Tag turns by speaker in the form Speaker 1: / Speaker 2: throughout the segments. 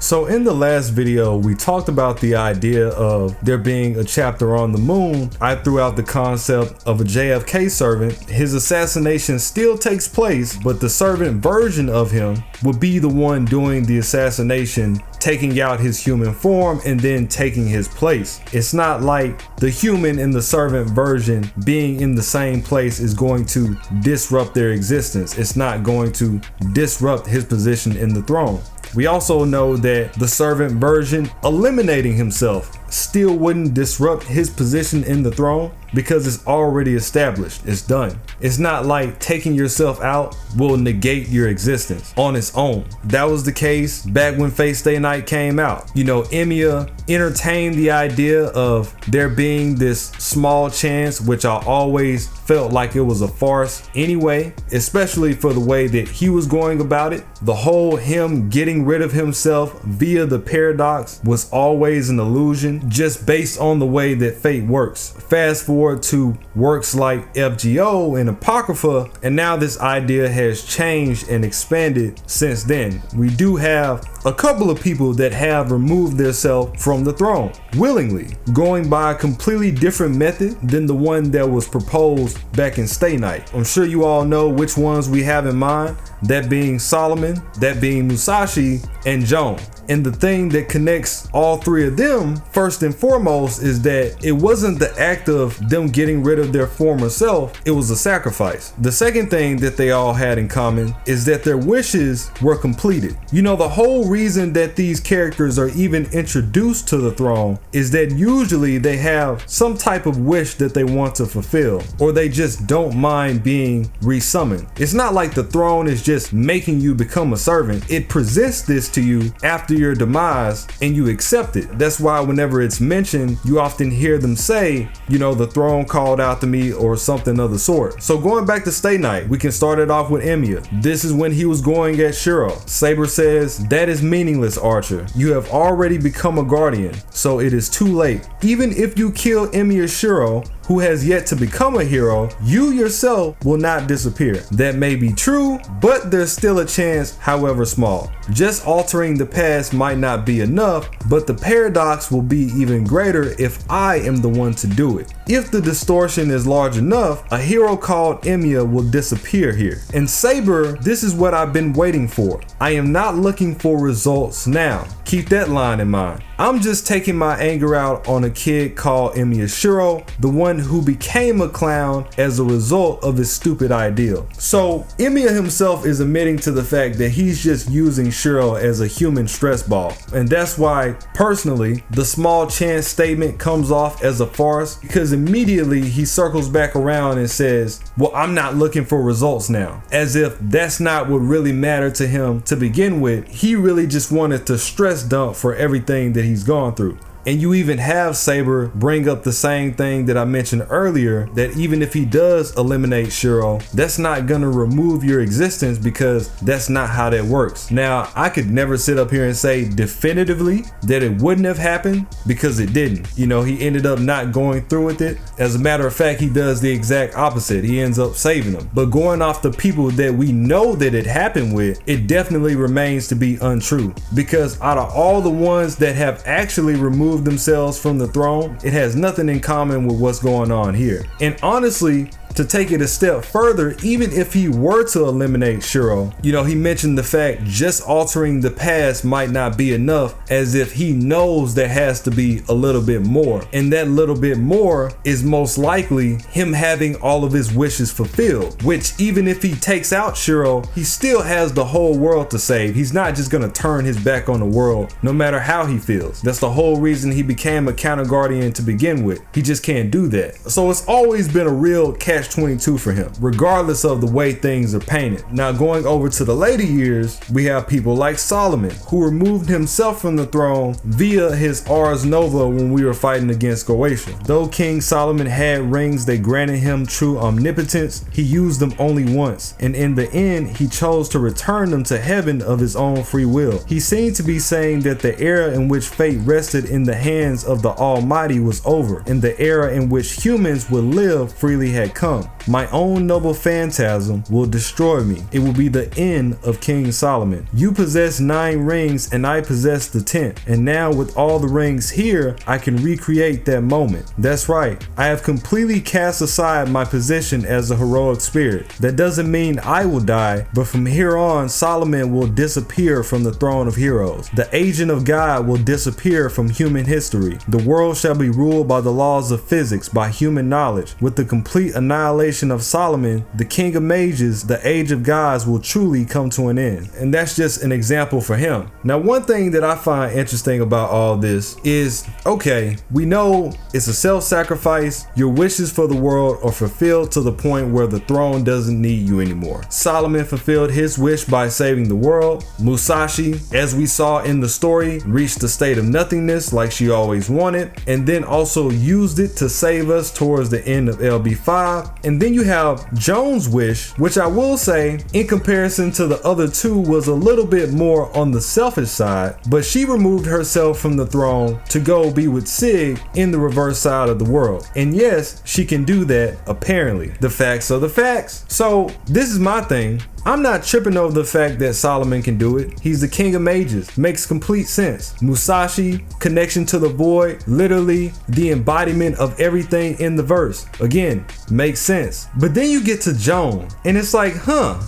Speaker 1: So in the last video, we talked about the idea of there being a chapter on the moon. I threw out the concept of a JFK servant. His assassination still takes place, but the servant version of him would be the one doing the assassination, taking out his human form and then taking his place. It's not like the human and the servant version being in the same place is going to disrupt their existence. It's not going to disrupt his position in the throne. We also know that the servant version eliminating himself still wouldn't disrupt his position in the throne because it's already established. It's done. It's not like taking yourself out will negate your existence on its own. That was the case back when Fate Stay Night came out. You know, Emiya entertained the idea of there being this small chance, which I always felt like it was a farce anyway, especially for the way that he was going about it. The whole him getting rid of himself via the paradox was always an illusion, just based on the way that fate works. Fast forward to works like FGO and Apocrypha, and now this idea has changed and expanded since then. We do have a couple of people that have removed themselves from the throne willingly, going by a completely different method than the one that was proposed back in Stay Night. I'm sure you all know which ones we have in mind, that being Solomon, that being Musashi, and Joan. And the thing that connects all three of them, first and foremost, is that it wasn't the act of them getting rid of their former self, it was a sacrifice. The second thing that they all had in common is that their wishes were completed. You know, the whole reason that these characters are even introduced to the throne is that usually they have some type of wish that they want to fulfill, or they just don't mind being resummoned. It's not like the throne is just making you become a servant. It presents this to you after your demise and you accept it. That's why whenever it's mentioned, you often hear them say, you know, the throne called out to me or something of the sort. So going back to Stay Night, we can start it off with Emiya. This is when he was going at Shiro. Saber says, "That is meaningless, Archer. You have already become a guardian, so it is too late. Even if you kill Emiya Shiro, who has yet to become a hero, you yourself will not disappear. That may be true, but there's still a chance, however small. Just altering the past might not be enough, but the paradox will be even greater if I am the one to do it. If the distortion is large enough, a hero called Emiya will disappear here." And Saber, this is what I've been waiting for. I am not looking for results now. Keep that line in mind. I'm just taking my anger out on a kid called Emiya Shiro, the one who became a clown as a result of his stupid ideal. So Emiya himself is admitting to the fact that he's just using Shiro as a human stress ball. And that's why, personally, the small chance statement comes off as a farce, because immediately he circles back around and says, well, I'm not looking for results now. As if that's not what really mattered to him to begin with. He really just wanted to stress dump for everything that he's gone through. And you even have Saber bring up the same thing that I mentioned earlier, that even if he does eliminate Shiro, that's not gonna remove your existence, because that's not how that works. Now, I could never sit up here and say definitively that it wouldn't have happened, because it didn't. You know, he ended up not going through with it. As a matter of fact, he does the exact opposite. He ends up saving them. But going off the people that we know that it happened with, it definitely remains to be untrue, because out of all the ones that have actually removed themselves from the throne, it has nothing in common with what's going on here. And honestly, to take it a step further, even if he were to eliminate Shiro, you know, he mentioned the fact just altering the past might not be enough, as if he knows there has to be a little bit more. And that little bit more is most likely him having all of his wishes fulfilled, which even if he takes out Shiro, he still has the whole world to save. He's not just gonna turn his back on the world no matter how he feels. That's the whole reason he became a counter guardian to begin with. He just can't do that. So it's always been a real catch-22 for him, regardless of the way things are painted. Now, going over to the later years, we have people like Solomon, who removed himself from the throne via his Ars Nova when we were fighting against Goetia. Though King Solomon had rings that granted him true omnipotence, he used them only once, and in the end, he chose to return them to heaven of his own free will. He seemed to be saying that the era in which fate rested in the hands of the Almighty was over, and the era in which humans would live freely had come. come. My own noble phantasm will destroy me. It will be the end of King Solomon. You possess 9 rings and I possess the 10th. And now with all the rings here, I can recreate that moment. That's right. I have completely cast aside my position as a heroic spirit. That doesn't mean I will die, but from here on, Solomon will disappear from the throne of heroes. The agent of God will disappear from human history. The world shall be ruled by the laws of physics, by human knowledge. With the complete annihilation of Solomon, the king of mages, the age of gods will truly come to an end. And that's just an example for him. Now, one thing that I find interesting about all this is, okay, we know it's a self-sacrifice. Your wishes for the world are fulfilled to the point where the throne doesn't need you anymore. Solomon fulfilled his wish by saving the world. Musashi, as we saw in the story, reached a state of nothingness like she always wanted, and then also used it to save us towards the end of LB5. And then you have Joan's wish, which I will say, in comparison to the other two, was a little bit more on the selfish side, but she removed herself from the throne to go be with Sig in the reverse side of the world. And yes, she can do that, apparently. The facts are the facts. So this is my thing. I'm not tripping over the fact that Solomon can do it. He's the king of mages. Makes complete sense. Musashi, connection to the void, literally the embodiment of everything in the verse. Again, makes sense. But then you get to Joan, and it's like, huh?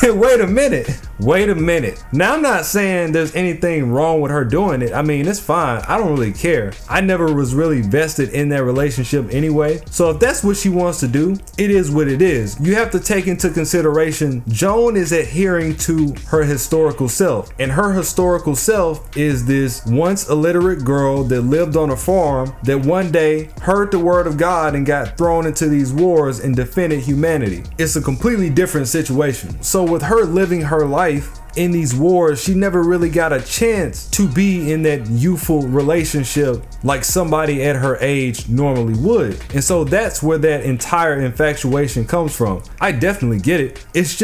Speaker 1: Wait a minute. Now, I'm not saying there's anything wrong with her doing it. I mean, it's fine. I don't really care. I never was really vested in that relationship anyway. So if that's what she wants to do, it is what it is. You have to take into consideration, Joan is adhering to her historical self. And her historical self is this once illiterate girl that lived on a farm that one day heard the word of God and got thrown into these wars and defended humanity. It's a completely different situation. So with her living her life in these wars, she never really got a chance to be in that youthful relationship like somebody at her age normally would. And so that's where that entire infatuation comes from. I definitely get it. It's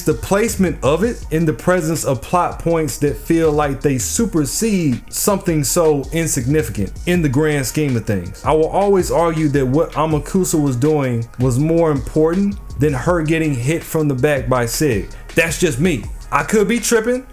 Speaker 1: the placement of it in the presence of plot points that feel like they supersede something so insignificant in the grand scheme of things. I will always argue that what Amakusa was doing was more important than her getting hit from the back by Sig. That's just me. I could be tripping.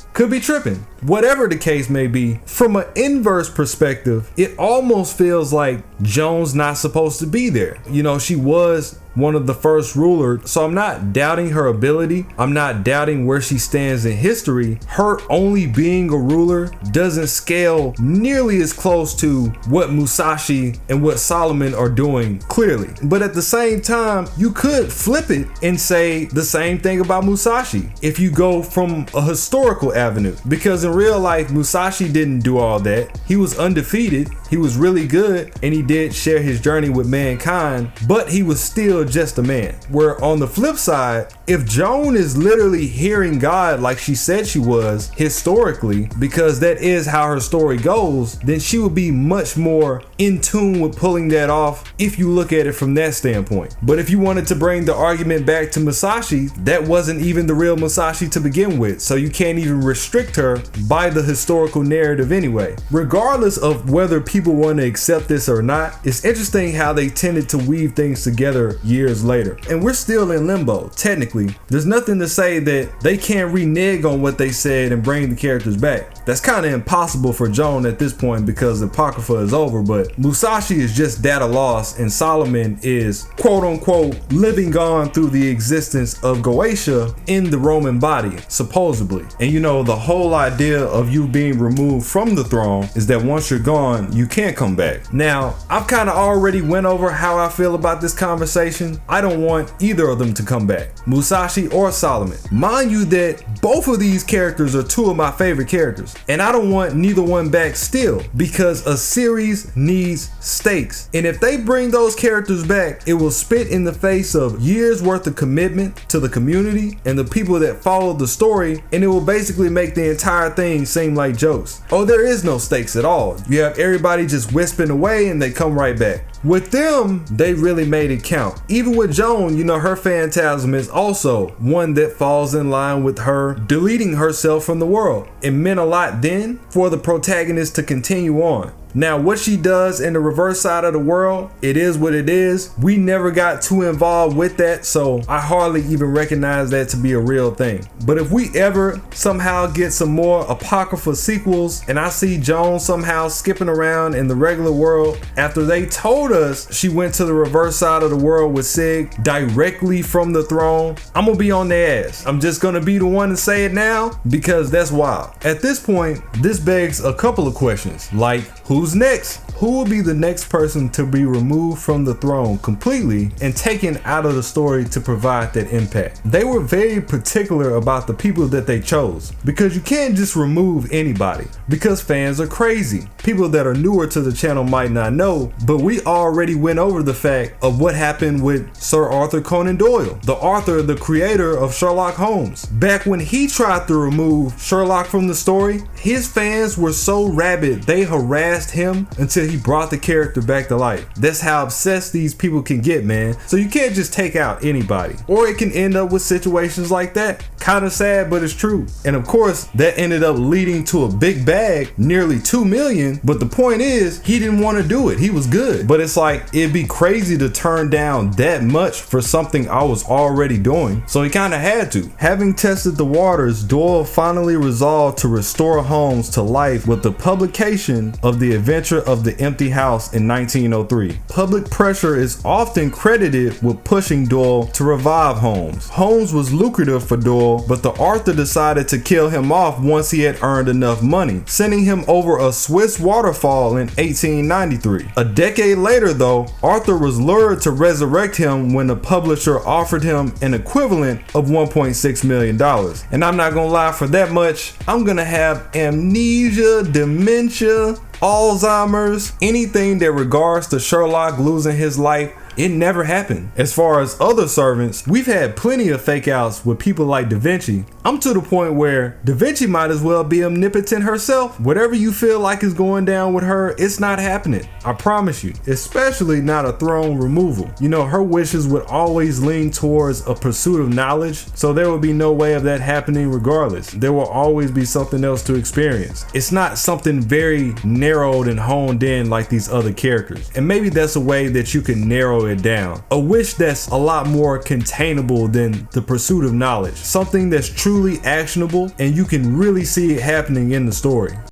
Speaker 1: Whatever the case may be, from an inverse perspective, it almost feels like Joan's not supposed to be there. You know, she was one of the first rulers, so I'm not doubting her ability. I'm not doubting where she stands in history. Her only being a ruler doesn't scale nearly as close to what Musashi and what Solomon are doing, clearly. But at the same time, you could flip it and say the same thing about Musashi if you go from a historical avenue, because in real life, Musashi didn't do all that. He was undefeated. He was really good, and he did share his journey with mankind, but he was still just a man. Where on the flip side, if Joan is literally hearing God like she said she was historically, because that is how her story goes, then she would be much more in tune with pulling that off if you look at it from that standpoint. But if you wanted to bring the argument back to Musashi, that wasn't even the real Musashi to begin with, so you can't even restrict her by the historical narrative anyway. Regardless of whether people want to accept this or not, it's interesting how they tended to weave things together years later. And we're still in limbo, technically. There's nothing to say that they can't renege on what they said and bring the characters back. That's kind of impossible for Joan at this point because the Apocrypha is over, but Musashi is just data lost and Solomon is quote unquote living on through the existence of Goetia in the Roman body, supposedly. And you know, the whole idea of you being removed from the throne is that once you're gone, you can't come back. Now, I've kind of already went over how I feel about this conversation. I don't want either of them to come back, Musashi or Solomon. Mind you that both of these characters are two of my favorite characters, and I don't want neither one back still, because a series needs stakes. And if they bring those characters back, it will spit in the face of years worth of commitment to the community and the people that followed the story, and it will basically make the entire thing seem like jokes. Oh, there is no stakes at all. You have everybody just wisping away and they come right back. With them, they really made it count. Even with Joan, you know, her phantasm is also one that falls in line with her deleting herself from the world. It meant a lot then for the protagonist to continue on. Now, what she does in the reverse side of the world, it is what it is. We never got too involved with that, so I hardly even recognize that to be a real thing. But if we ever somehow get some more apocryphal sequels and I see Joan somehow skipping around in the regular world after they told us she went to the reverse side of the world with Sig directly from the throne, I'm gonna be on their ass. I'm just gonna be the one to say it now because that's wild. At this point, this begs a couple of questions, like who's next? Who will be the next person to be removed from the throne completely and taken out of the story to provide that impact? They were very particular about the people that they chose because you can't just remove anybody because fans are crazy. People that are newer to the channel might not know, but we already went over the fact of what happened with Sir Arthur Conan Doyle, the creator of Sherlock Holmes. Back when he tried to remove Sherlock from the story, his fans were so rabid they harassed him until he brought the character back to life. That's how obsessed these people can get, man. So you can't just take out anybody, or it can end up with situations like that. Kind of sad, but it's true. And of course, that ended up leading to a big bag, nearly 2 million. But the point is, he didn't want to do it. He was good. But it's like, it'd be crazy to turn down that much for something I was already doing. So he kind of had to. Having tested the waters, Doyle finally resolved to restore Holmes to life with the publication of The Adventure of the Empty House in 1903. Public pressure is often credited with pushing Doyle to revive Holmes. Holmes was lucrative for Doyle, but the author decided to kill him off once he had earned enough money, sending him over a Swiss waterfall in 1893. A decade later though, Arthur was lured to resurrect him when the publisher offered him an equivalent of $1.6 million. And I'm not gonna lie, for that much, I'm gonna have amnesia, dementia, Alzheimer's, anything that regards to Sherlock losing his life. It never happened. As far as other servants, we've had plenty of fake outs with people like Da Vinci. I'm to the point where Da Vinci might as well be omnipotent herself. Whatever you feel like is going down with her, it's not happening. I promise you, especially not a throne removal. You know, her wishes would always lean towards a pursuit of knowledge, so there would be no way of that happening regardless. There will always be something else to experience. It's not something very narrowed and honed in like these other characters. And maybe that's a way that you can narrow it down. A wish that's a lot more containable than the pursuit of knowledge. Something that's truly actionable and you can really see it happening in the story.